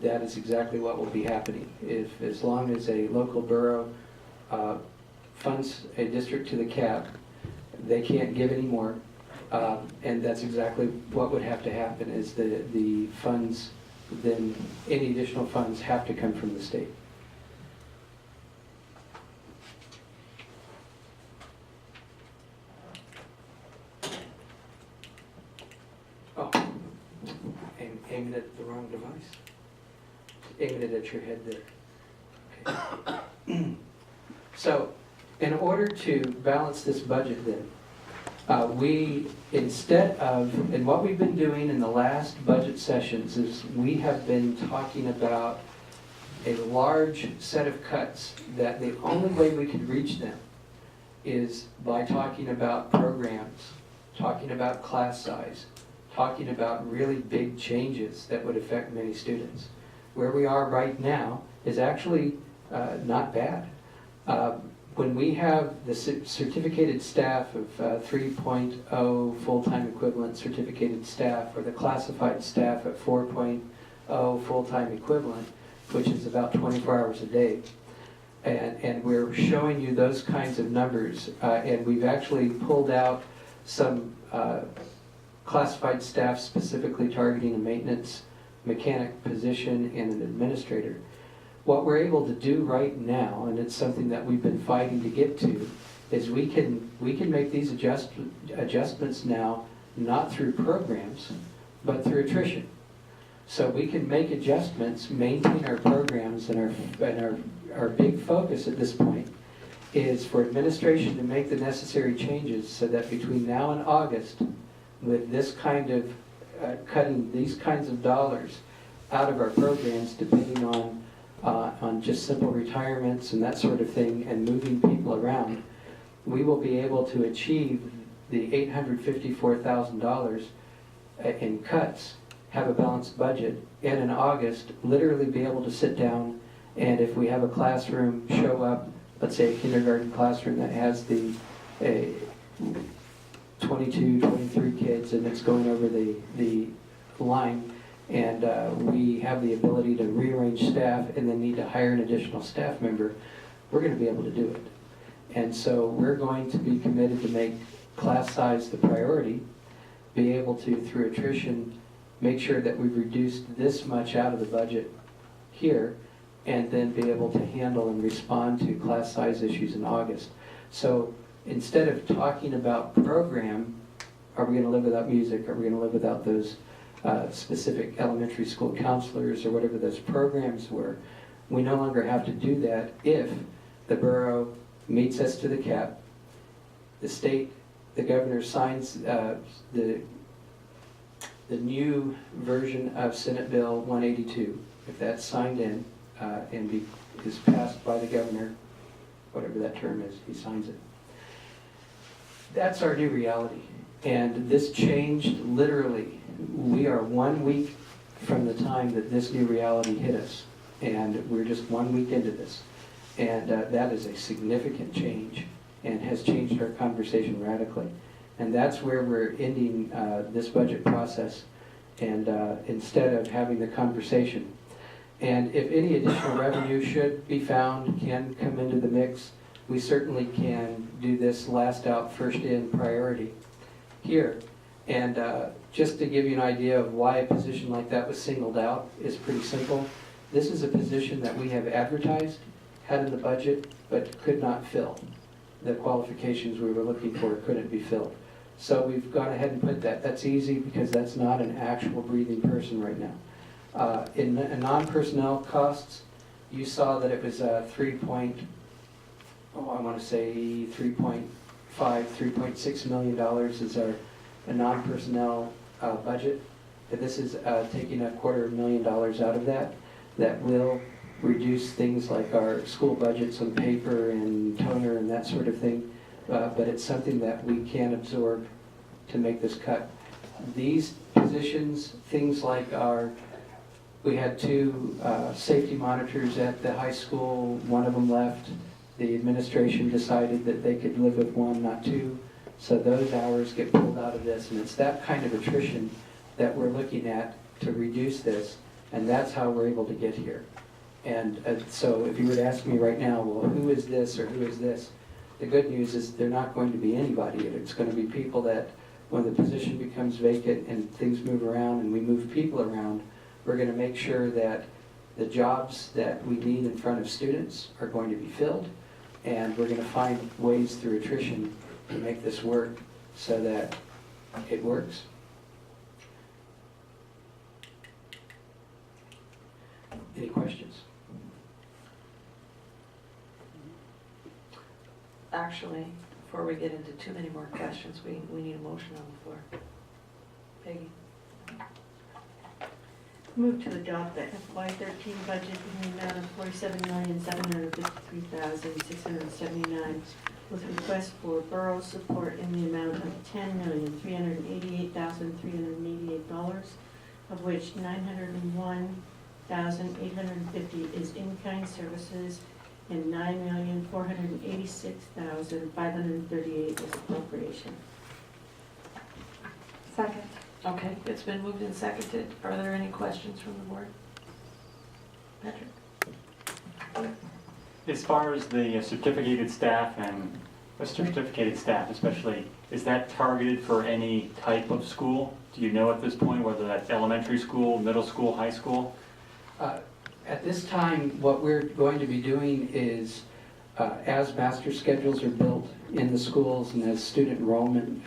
that is exactly what will be happening. If, as long as a local borough funds a district to the cap, they can't give any more, and that's exactly what would have to happen is the funds, then any additional funds have to come from the state. Oh, aiming at the wrong device. Aiming it at your head there. Okay. So, in order to balance this budget then, we, instead of, and what we've been doing in the last budget sessions is we have been talking about a large set of cuts that the only way we could reach them is by talking about programs, talking about class size, talking about really big changes that would affect many students. Where we are right now is actually not bad. When we have the certificated staff of 3.0 full-time equivalent certificated staff, or the classified staff at 4.0 full-time equivalent, which is about 24 hours a day, and we're showing you those kinds of numbers, and we've actually pulled out some classified staff specifically targeting a maintenance mechanic position and an administrator. What we're able to do right now, and it's something that we've been fighting to get to, is we can make these adjustments now, not through programs, but through attrition. So we can make adjustments, maintain our programs, and our big focus at this point is for administration to make the necessary changes so that between now and August, with this kind of cutting these kinds of dollars out of our programs, depending on on just simple retirements and that sort of thing and moving people around, we will be able to achieve the $854,000 in cuts, have a balanced budget, and in August, literally be able to sit down and if we have a classroom show up, let's say a kindergarten classroom that has the 22, 23 kids and it's going over the line, and we have the ability to rearrange staff and then need to hire an additional staff member, we're going to be able to do it. And so we're going to be committed to make class size the priority, be able to, through attrition, make sure that we've reduced this much out of the budget here, and then be able to handle and respond to class size issues in August. So instead of talking about program, are we going to live without music? Are we going to live without those specific elementary school counselors or whatever those programs were? We no longer have to do that if the borough meets us to the cap, the state, the governor signs the new version of Senate Bill 182. If that's signed in and is passed by the governor, whatever that term is, he signs it. That's our new reality. And this changed literally. We are 1 week from the time that this new reality hit us. And we're just 1 week into this. And that is a significant change and has changed our conversation radically. And that's where we're ending this budget process, and instead of having the conversation. And if any additional revenue should be found, can come into the mix, we certainly can do this last out, first in priority here. And just to give you an idea of why a position like that was singled out is pretty simple. This is a position that we have advertised, had in the budget, but could not fill. The qualifications we were looking for couldn't be filled. So we've gone ahead and put that. That's easy because that's not an actual breathing person right now. In non-personnel costs, you saw that it was $3.6 million is our non-personnel budget. But this is taking $250,000 out of that. That will reduce things like our school budgets on paper and toner and that sort of thing. But it's something that we can absorb to make this cut. These positions, things like we had 2 safety monitors at the high school, one of them left. The administration decided that they could live with 1, not 2. So those hours get pulled out of this, and it's that kind of attrition that we're looking at to reduce this, and that's how we're able to get here. And so if you were to ask me right now, well, who is this or who is this? The good news is they're not going to be anybody. It's going to be people that when the position becomes vacant and things move around and we move people around, we're going to make sure that the jobs that we need in front of students are going to be filled, and we're going to find ways through attrition to make this work so that it works. Any questions? Actually, before we get into too many more questions, we need a motion on the floor. Peggy? Move to adopt the FY13 budget in the amount of $47,753,679 with request for borough support in the amount of $10,388,388, of which $901,850 is in-kind services and $9,486,538 is appropriation. Second. Okay, it's been moved and seconded. Are there any questions from the board? Patrick? As far as the certificated staff and certificated staff especially, is that targeted for any type of school? Do you know at this point whether that's elementary school, middle school, high school? At this time, what we're going to be doing is, as master schedules are built in the schools and as student enrollment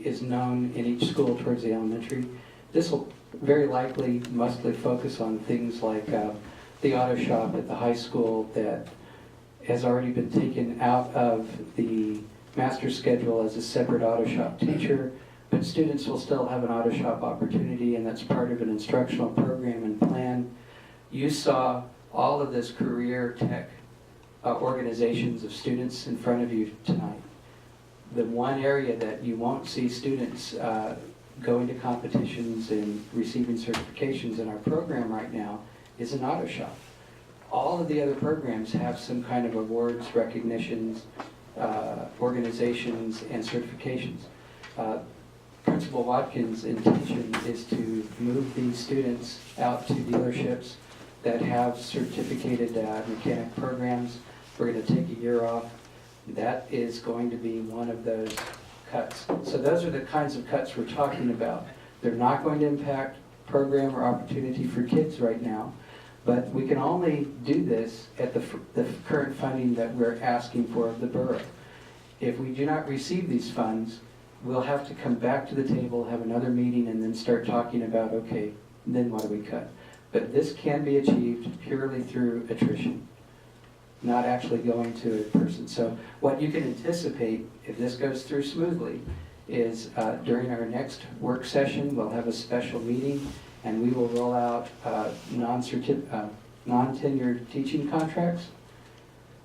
is known in each school towards the elementary, this will very likely mostly focus on things like the auto shop at the high school that has already been taken out of the master schedule as a separate auto shop teacher, but students will still have an auto shop opportunity, and that's part of an instructional program and plan. You saw all of this career tech organizations of students in front of you tonight. The one area that you won't see students going to competitions and receiving certifications in our program right now is an auto shop. All of the other programs have some kind of awards, recognitions, organizations, and certifications. Principal Watkins' intention is to move these students out to dealerships that have certificated mechanic programs. We're going to take a year off. That is going to be one of those cuts. So those are the kinds of cuts we're talking about. They're not going to impact program or opportunity for kids right now, but we can only do this at the current funding that we're asking for of the borough. If we do not receive these funds, we'll have to come back to the table, have another meeting, and then start talking about, okay, then what do we cut? But this can be achieved purely through attrition, not actually going to a person. So what you can anticipate, if this goes through smoothly, is during our next work session, we'll have a special meeting, and we will roll out non-tenured teaching contracts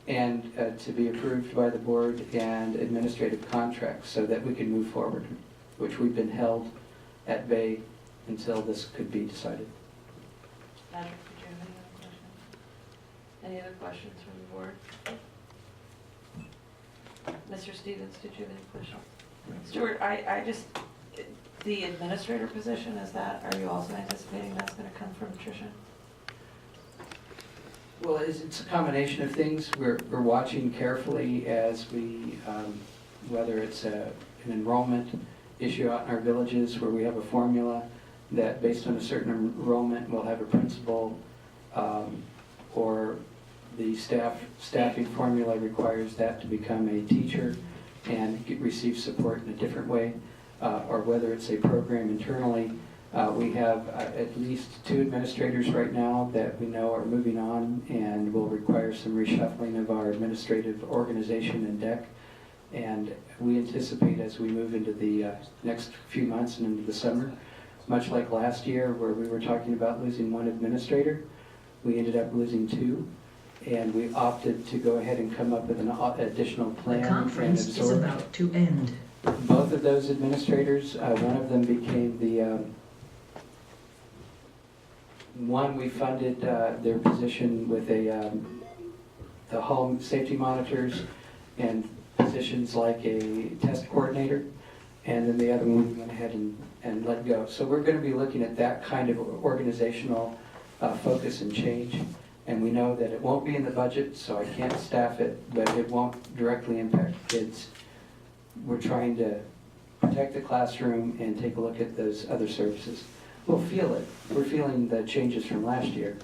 and to be approved by the board, and administrative contracts so that we can move forward, which we've been held at bay until this could be decided. Patrick, did you have any other questions? Any other questions from the board? Mr. Stevens, did you have any questions? Stuart, I just, the administrator position, is that, are you also anticipating that's going to come from attrition? Well, it's a combination of things. We're watching carefully as we, whether it's an enrollment issue out in our villages where we have a formula that based on a certain enrollment we'll have a principal, or the staffing formula requires that to become a teacher and receive support in a different way, or whether it's a program internally. We have at least 2 administrators right now that we know are moving on and will require some reshuffling of our administrative organization and deck. And we anticipate as we move into the next few months and into the summer, much like last year where we were talking about losing 1 administrator, we ended up losing 2. And we opted to go ahead and come up with an additional plan. The conference is about to end. Both of those administrators, one of them became the, one we funded their position with the home safety monitors and positions like a test coordinator, and then the other one we went ahead and let go. So we're going to be looking at that kind of organizational focus and change. And we know that it won't be in the budget, so I can't staff it, but it won't directly impact kids. We're trying to protect the classroom and take a look at those other services. We'll feel it. We're feeling the changes from last year,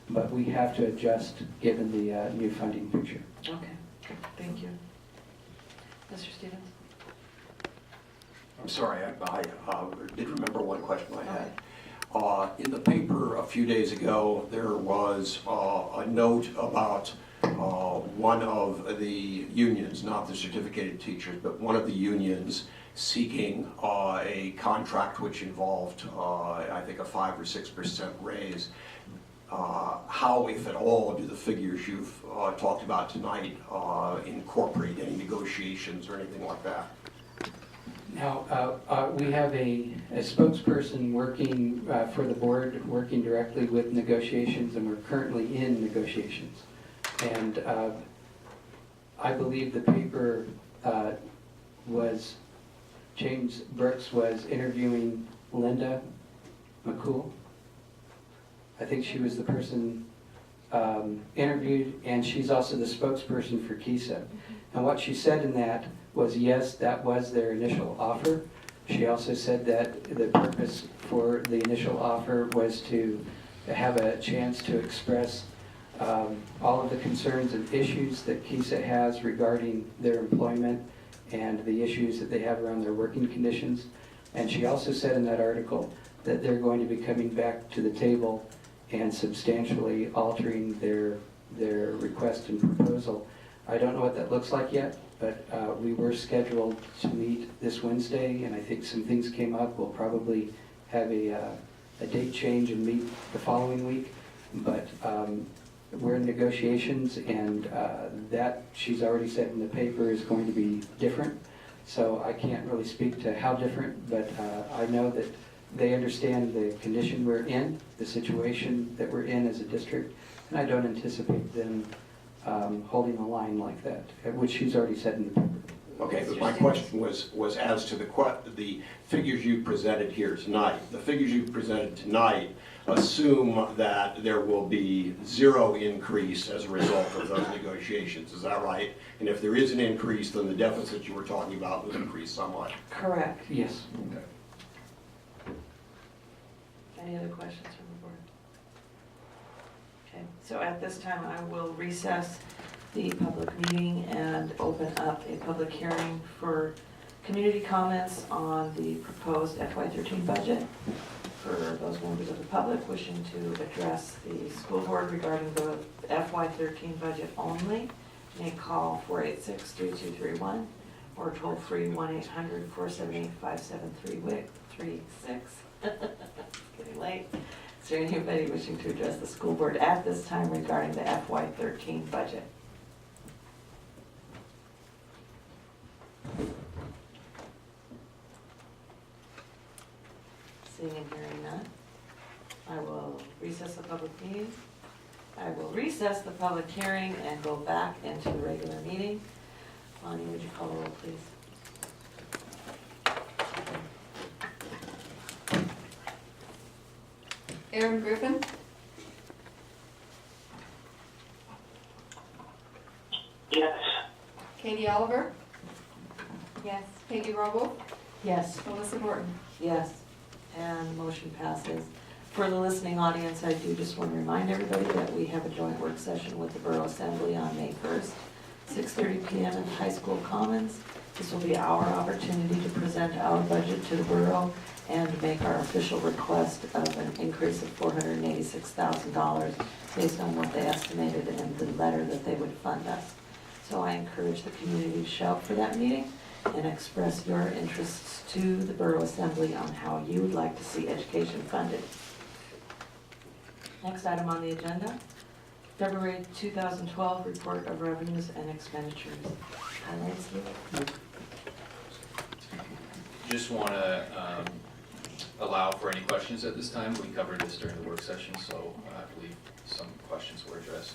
but we have to adjust given the new funding picture. Okay, thank you. Mr. Stevens? I'm sorry, I did remember one question I had. In the paper a few days ago, there was a note about one of the unions, not the certificated teachers, but one of the unions seeking a contract which involved, I think, a 5 or 6% raise. How, if at all, do the figures you've talked about tonight incorporate any negotiations or anything like that? Now, we have a spokesperson working for the board, working directly with negotiations, and we're currently in negotiations. And I believe the paper was, James Brooks was interviewing Linda McCool. I think she was the person interviewed, and she's also the spokesperson for KISA. And what she said in that was, yes, that was their initial offer. She also said that the purpose for the initial offer was to have a chance to express all of the concerns and issues that KISA has regarding their employment and the issues that they have around their working conditions. And she also said in that article that they're going to be coming back to the table and substantially altering their request and proposal. I don't know what that looks like yet, but we were scheduled to meet this Wednesday, and I think some things came up. We'll probably have a date change and meet the following week. But we're in negotiations, and that, she's already said in the paper, is going to be different. So I can't really speak to how different, but I know that they understand the condition we're in, the situation that we're in as a district, and I don't anticipate them holding a line like that, which she's already said in the paper. Okay, but my question was as to the figures you presented here tonight. The figures you presented tonight assume that there will be zero increase as a result of those negotiations, is that right? And if there is an increase, then the deficit you were talking about will increase somewhat. Correct. Yes. Okay. Any other questions from the board? Okay, so at this time, I will recess the public meeting and open up a public hearing for community comments on the proposed FY13 budget. For those members of the public wishing to address the school board regarding the FY13 budget only, may call 486-3231 or toll free 1-800-478-5736. Getting late. Is there anybody wishing to address the school board at this time regarding the FY13 budget? Seeing and hearing none, I will recess the public meeting. I will recess the public hearing and go back into the regular meeting. Lonnie, would you call the roll, please? Aaron Griffin, Yes. Katie Oliver. Yes. Peggy Robo, Yes. Melissa Morton. Yes, and the motion passes. For the listening audience, I do just want to remind everybody that we have a joint work session with the Borough Assembly on May 1st, 6:30 PM in High School Commons. This will be our opportunity to present our budget to the borough and make our official request of an increase of $486,000 based on what they estimated in the letter that they would fund us. So I encourage the community to show up for that meeting and express your interests to the Borough Assembly on how you would like to see education funded. Next item on the agenda, February 2012 Report of Revenues and Expenditures. Highlights, Lou? Just want to allow for any questions at this time. We covered this during the work session, so I believe some questions were addressed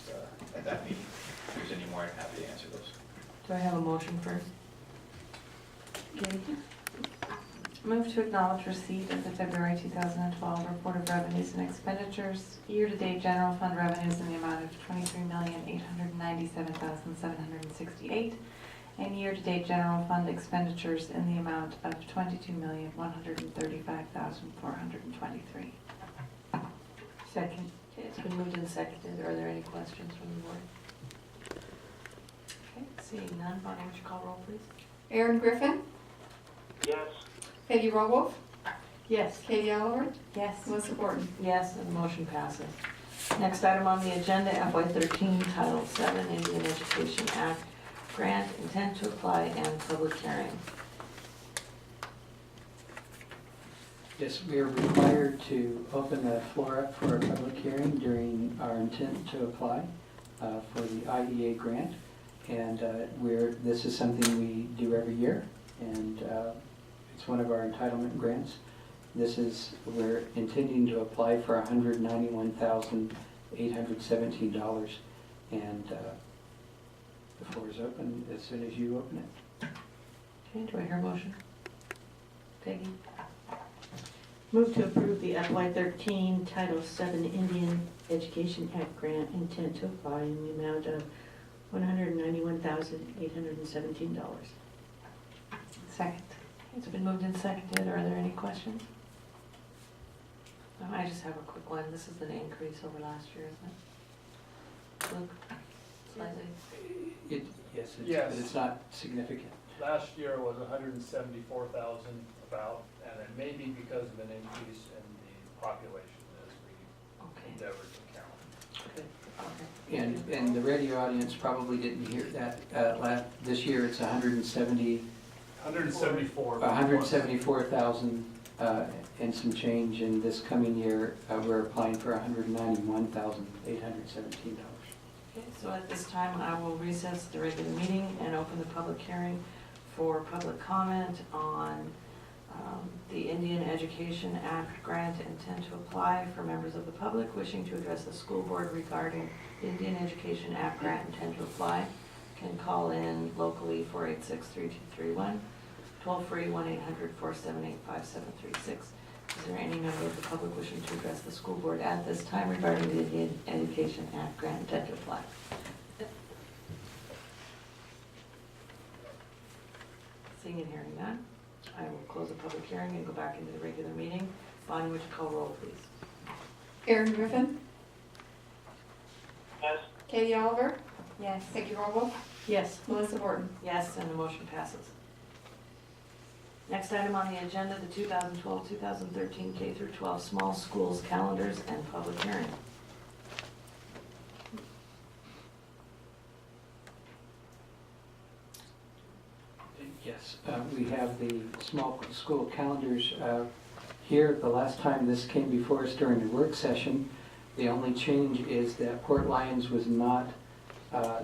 at that meeting. If there's any more, I'm happy to answer those. Do I have a motion first? Katie? Move to acknowledge receipt of the February 2012 Report of Revenues and Expenditures, year-to-date general fund revenues in the amount of $23,897,768, and year-to-date general fund expenditures in the amount of $22,135,423. Second. Okay, it's been moved and seconded. Are there any questions from the board? Okay, seeing none, Bonnie, would you call roll, please? Aaron Griffin, Yes. Peggy Robo, Yes. Katie Oliver. Yes. Melissa Morton. Yes, and the motion passes. Next item on the agenda, FY13, Title VII, Indian Education Act, grant, intent to apply, and public hearing. Yes, we are required to open the floor up for a public hearing during our intent to apply for the IDA grant. And this is something we do every year, and it's one of our entitlement grants. We're intending to apply for $191,817, and the floor is open as soon as you open it. Okay, do I hear a motion? Peggy? Move to approve the FY13 Title VII Indian Education Act grant, intent to apply in the amount of $191,817. Second. It's been moved and seconded. Are there any questions? I just have a quick one. This is an increase over last year, isn't it? Luke? Slightly? Yes, Yes. but it's not significant. Last year was 174,000 about, and it may be because of an increase in the population as we Okay. endeavor to count. Good. Okay. And the radio audience probably didn't hear that. This year it's 174,000 and some change. In this coming year, we're applying for $191,817. Okay, so at this time, I will recess the regular meeting and open the public hearing for public comment on the Indian Education Act grant intent to apply for members of the public wishing to address the school board regarding the Indian Education Act grant intent to apply. Can call in locally 486-3231, toll free 1-800-478-5736. Is there any member of the public wishing to address the school board at this time regarding the Indian Education Act grant intent to apply? Seeing and hearing none, I will close the public hearing and go back into the regular meeting. Bonnie, would you call roll, please? Aaron Griffin, Yes. Katie Oliver, Yes. Peggy Orwell, Yes. Melissa Borton. Yes, and the motion passes. Next item on the agenda, the 2012-2013 K-12 small schools calendars and public hearing. Yes, we have the small school calendars here. The last time this came before us during the work session, the only change is that Port Lions was not,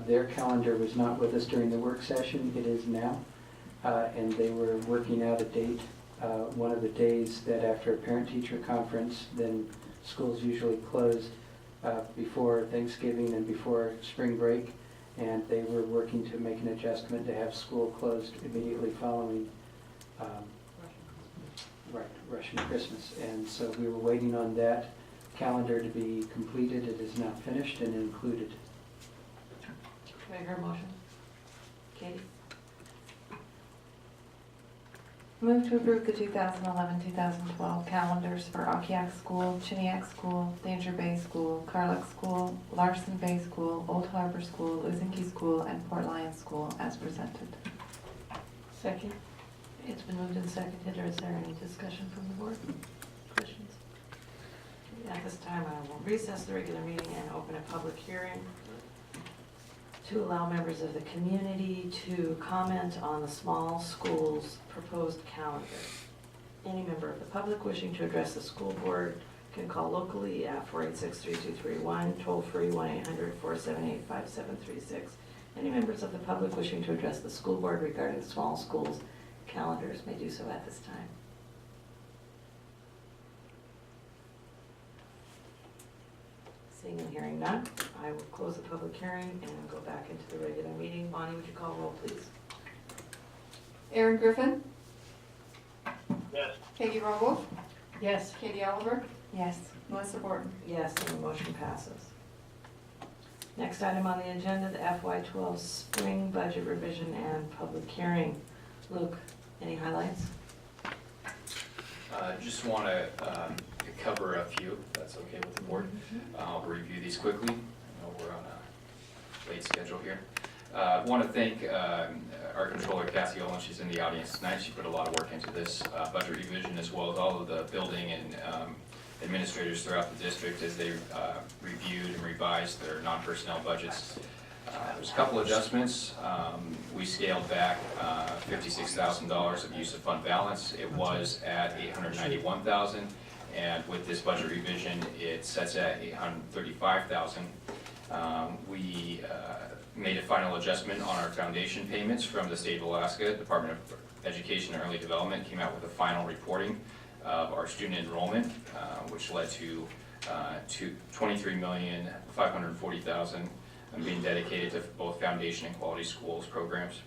their calendar was not with us during the work session. It is now, and they were working out a date, one of the days that after a parent-teacher conference, then schools usually closed before Thanksgiving and before spring break. And they were working to make an adjustment to have school closed immediately following Russian Christmas. And so we were waiting on that calendar to be completed. It is now finished and included. Do I hear a motion? Katie? Move to approve the 2011-2012 calendars for Akiak School, Chiniak School, Danger Bay School, Carluck School, Larson Bay School, Old Harbor School, Uzinki School, and Port Lions School as presented. Second. It's been moved and seconded. Or is there any discussion from the board? Questions? At this time, I will recess the regular meeting and open a public hearing to allow members of the community to comment on the small schools proposed calendar. Any member of the public wishing to address the school board can call locally at 486-3231, toll free 1-800-478-5736. Any members of the public wishing to address the school board regarding the small schools calendars may do so at this time. Seeing and hearing none, I will close the public hearing and go back into the regular meeting. Bonnie, would you call roll, please? Aaron Griffin, Yes. Peggy Orwell, Yes. Katie Oliver, Yes. Melissa Borton. Yes, and the motion passes. Next item on the agenda, the FY12 spring budget revision and public hearing. Luke, any highlights? Just want to cover a few, if that's okay with the board. I'll review these quickly. I know we're on a late schedule here. Want to thank our controller, Cassie Olin. She's in the audience tonight. She put a lot of work into this budget revision, as well as all of the building and administrators throughout the district as they reviewed and revised their non-personnel budgets. There's a couple adjustments. We scaled back $56,000 of use of fund balance. It was at $891,000, and with this budget revision, it sets at $835,000. We made a final adjustment on our foundation payments from the state of Alaska. Department of Education and Early Development came out with a final reporting of our student enrollment, which led to $23,540,000 being dedicated to both foundation and quality schools programs.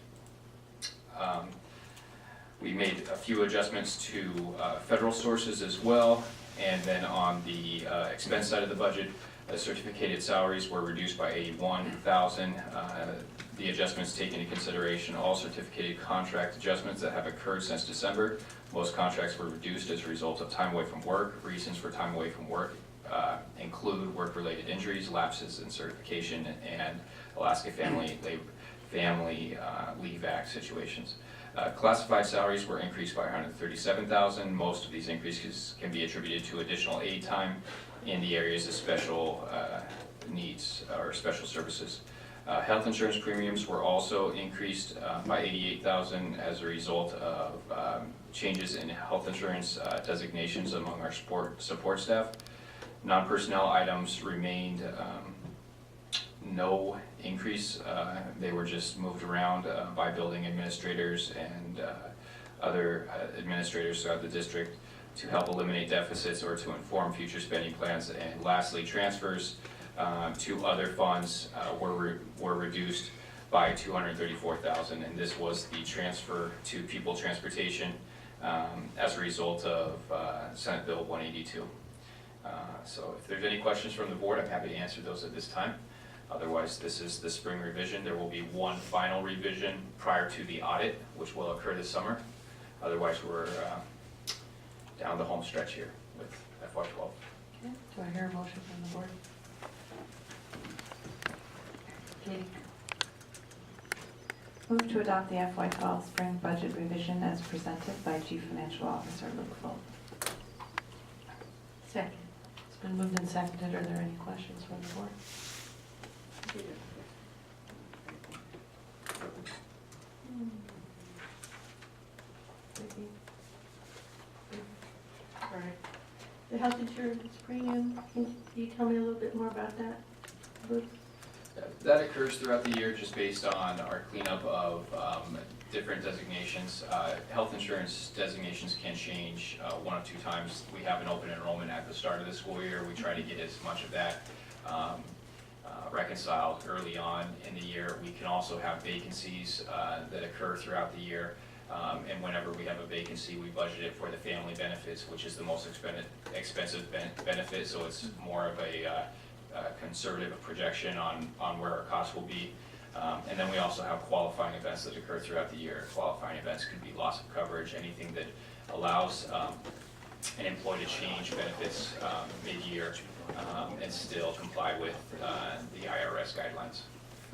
We made a few adjustments to federal sources as well, and then on the expense side of the budget, certificated salaries were reduced by $81,000. The adjustments take into consideration all certificated contract adjustments that have occurred since December. Most contracts were reduced as a result of time away from work. Reasons for time away from work include work-related injuries, lapses in certification, and Alaska Family Leave Act situations. Classified salaries were increased by $137,000. Most of these increases can be attributed to additional aid time in the areas of special needs or special services. Health insurance premiums were also increased by $88,000 as a result of changes in health insurance designations among our support staff. Non-personnel items remained no increase. They were just moved around by building administrators and other administrators throughout the district to help eliminate deficits or to inform future spending plans. And lastly, transfers to other funds were reduced by $234,000, and this was the transfer to pupil transportation as a result of Senate Bill 182. So if there's any questions from the board, I'm happy to answer those at this time. Otherwise, this is the spring revision. There will be one final revision prior to the audit, which will occur this summer. Otherwise, we're down the home stretch here with FY12. Okay, do I hear a motion from the board? Katie? Move to adopt the FY12 spring budget revision as presented by Chief Financial Officer Luke Folt. Second. It's been moved and seconded. Are there any questions from the board? All right. The health insurance premium, can you tell me a little bit more about that, Luke? That occurs throughout the year just based on our cleanup of different designations. Health insurance designations can change one of two times. We have an open enrollment at the start of the school year. We try to get as much of that reconciled early on in the year. We can also have vacancies that occur throughout the year. And whenever we have a vacancy, we budget it for the family benefits, which is the most expensive benefit, so it's more of a conservative projection on where our costs will be. And then we also have qualifying events that occur throughout the year. Qualifying events could be loss of coverage, anything that allows an employee to change benefits mid-year and still comply with the IRS guidelines.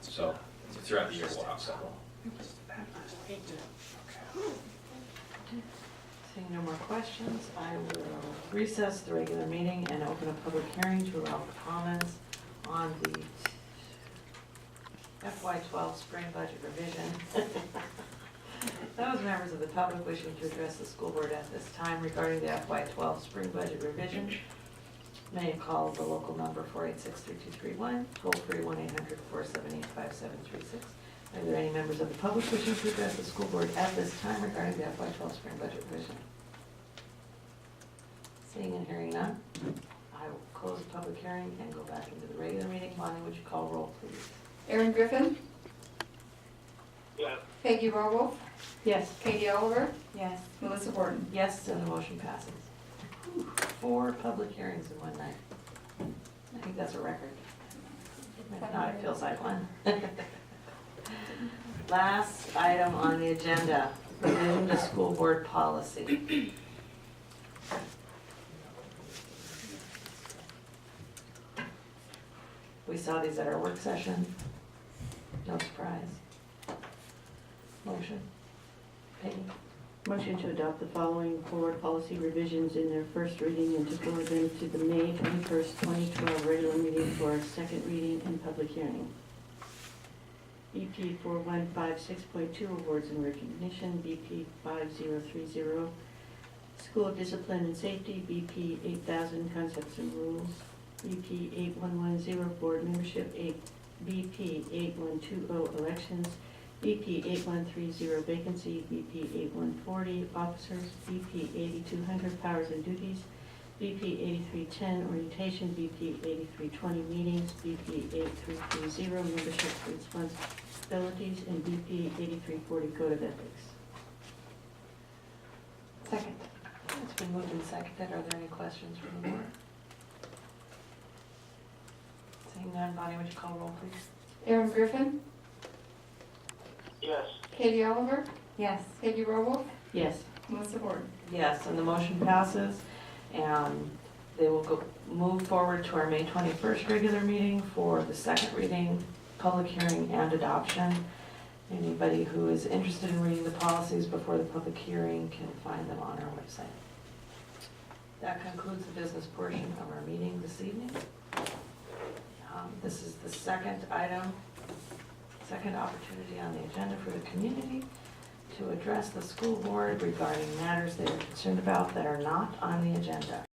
So throughout the year, we'll have several. Seeing no more questions, I will recess the regular meeting and open a public hearing to allow comments on the FY12 spring budget revision. Those members of the public wishing to address the school board at this time regarding the FY12 spring budget revision may call the local number 486-3231, toll-free 1-800-478-5736. Are there any members of the public wishing to address the school board at this time regarding the FY12 spring budget revision? Seeing and hearing none, I will close the public hearing and go back into the regular meeting. Bonnie, would you call roll, please? Aaron Griffin, Yes. Peggy Rowolf, Yes. Katie Oliver, Yes. Melissa Gordon. Yes, and the motion passes. 4 public hearings in one night. I think that's a record. If not, it feels like one. Last item on the agenda, revision to school board policy. We saw these at our work session. No surprise. Motion. Peggy? Motion to adopt the following board policy revisions in their first reading and to forward them to the May 21st, 2012 regular meeting for a second reading and public hearing. BP 4156.2 awards and recognition, BP 5030 school discipline and safety, BP 8000 concepts and rules, BP 8110 board membership, BP 8120 elections, BP 8130 vacancy, BP 8140 officers, BP 8200 powers and duties, BP 8310 orientation, BP 8320 meetings, BP 8330 membership responsibilities, and BP 8340 code of ethics. Second. It's been moved and seconded. Are there any questions from the board? Seeing none, Bonnie, would you call roll, please? Aaron Griffin, Yes. Katie Oliver, Yes. Peggy Rowolf, Yes. Melissa Gordon. Yes, and the motion passes, and they will move forward to our May 21st regular meeting for the second reading, public hearing, and adoption. Anybody who is interested in reading the policies before the public hearing can find them on our website. That concludes the business portion of our meeting this evening. This is the second item Second opportunity on the agenda for the community to address the school board regarding matters they are concerned about that are not on the agenda.